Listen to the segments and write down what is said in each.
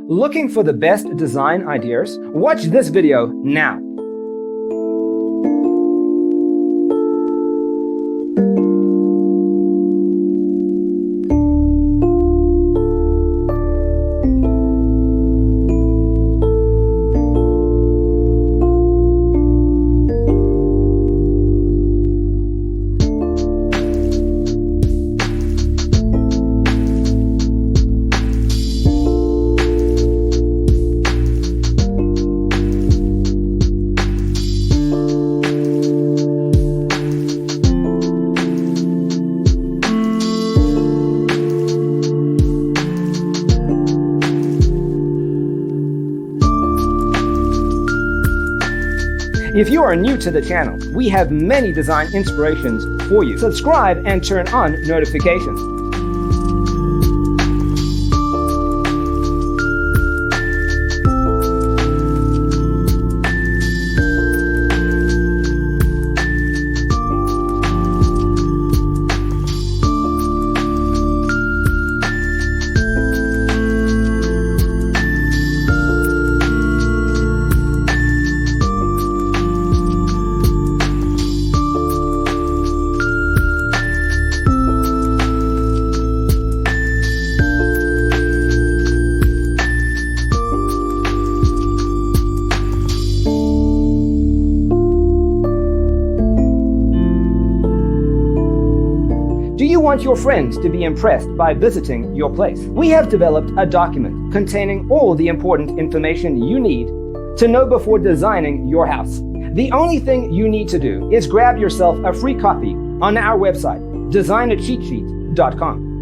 Looking for the best design ideas? Watch this video now. If you are new to the channel, we have many design inspirations for you. Subscribe and turn on notifications. Do you want your friends to be impressed by visiting your place? We have developed a document containing all the important information you need to know before designing your house. The only thing you need to do is grab yourself a free copy on our website, designercheatsheet.com.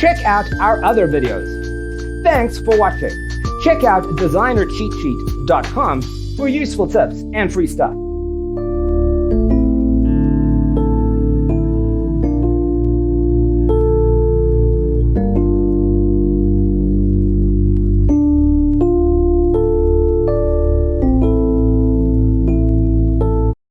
Check out our other videos. Thanks for watching. Check out designercheatsheet.com for useful tips and free stuff.